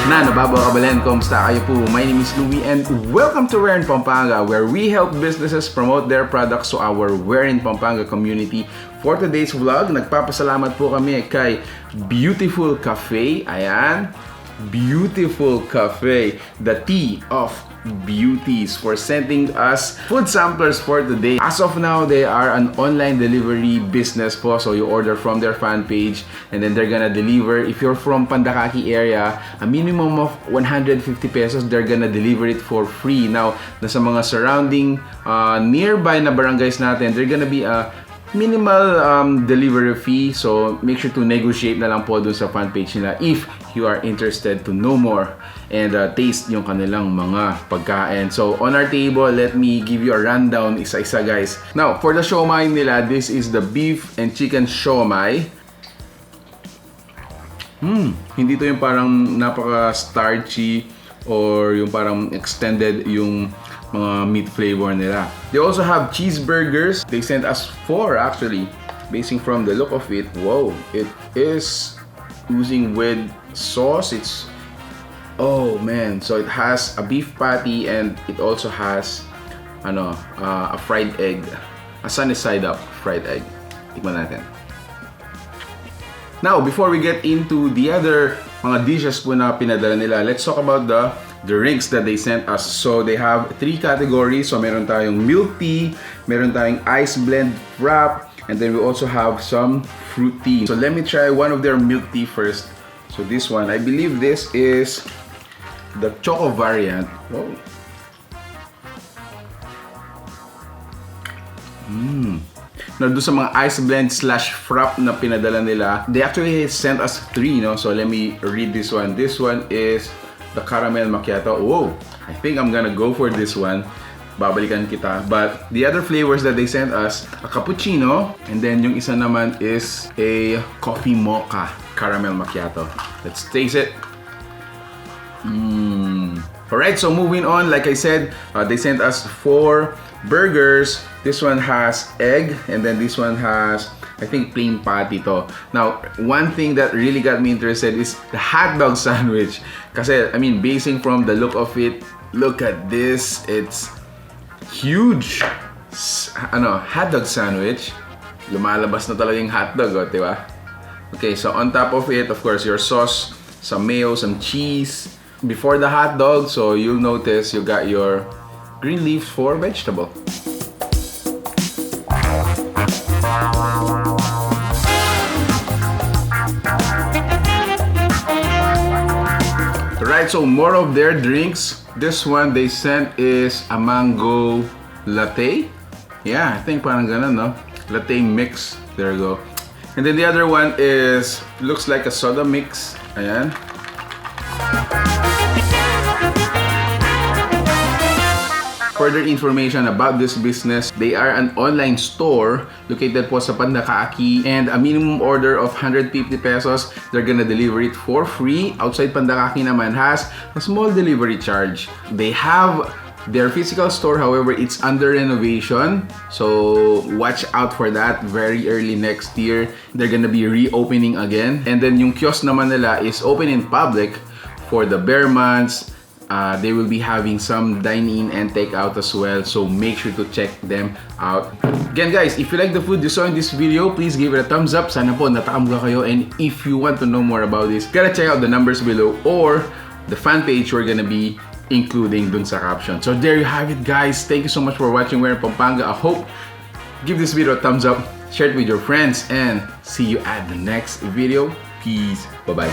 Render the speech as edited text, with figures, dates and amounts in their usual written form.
Na nababaw kabalen, kumusta kayo po? My name is Louie and welcome to We're in Pampanga, where we help businesses promote their products to our We're in Pampanga community. For today's vlog, nagpapasalamat po kami kay Beautiful Cafe. Ayan, Beautiful Cafe, the tea of Beauties, for sending us food samplers for today. As of now, they are an online delivery business po. So you order from their fan page and then they're gonna deliver. If you're from Pandacaqui area, a minimum of 150 pesos, they're gonna deliver it for free. Now, nasa mga surrounding nearby na barangays natin, they're gonna be a minimal delivery fee. So make sure to negotiate na lang po dun sa fan page nila if you are interested to know more and taste yung kanilang mga pagkain. So on our table, let me give you a rundown isa-isa, guys. Now, for the siomai nila, this is the beef and chicken siomai. Hindi to yung parang napaka-starchy or yung parang extended yung mga meat flavor nila. They also have cheeseburgers. They sent us 4 actually. Basing from the look of it, wow, it is oozing with sauce. It's, oh man, so it has a beef patty and it also has a fried egg, a sunny side up fried egg. Tikman natin. Now, before we get into the other mga dishes po na pinadala nila, let's talk about the drinks that they sent us. So they have 3 categories. So meron tayong milk tea, meron tayong ice blend wrap, and then we also have some fruit tea. So let me try one of their milk tea first. So this one, I believe this is the choco variant. Whoa. Now, doon sa mga ice blend slash frap na pinadala nila, they actually sent us 3, no? So let me read this one. This one is the caramel macchiato. Whoa, I think I'm gonna go for this one. Babalikan kita. But the other flavors that they sent us, a cappuccino, and then yung isa naman is a coffee mocha caramel macchiato. Let's taste it. Alright, so moving on, like I said, they sent us 4 burgers. This one has egg, and then this one has, I think, plain patty to. Now, one thing that really got me interested is the hotdog sandwich. Kasi, I mean, basing from the look of it, look at this. It's huge. Hotdog sandwich. Lumalabas na talaga yung hotdog, oh, diba? Okay, so on top of it, of course, your sauce, some mayo, some cheese. Before the hot dog, so you'll notice you got your green leaves for vegetable. Right, so more of their drinks. This one they sent is a mango latte. Yeah, I think parang ganun, no? Latte mix. There you go. And then the other one is, looks like a soda mix. Ayan. Further information about this business, they are an online store located po sa Pandacaqui, and a minimum order of 150 pesos, they're gonna deliver it for free. Outside Pandacaqui naman has a small delivery charge. They have their physical store, however, it's under renovation, so watch out for that. Very early next year, they're gonna be reopening again. And then yung kiosk naman nila is open in public for the bare months. They will be having some dine-in and take-out as well, so make sure to check them out. Again, guys, if you like the food you saw in this video, please give it a thumbs up. Sana po natakamga kayo, and if you want to know more about this, gotta check out the numbers below or the fan page we're gonna be including dun sa caption. So there you have it, guys. Thank you so much for watching We're in Pampanga. I hope give this video a thumbs up, share it with your friends, and see you at the next video. Peace. Bye-bye.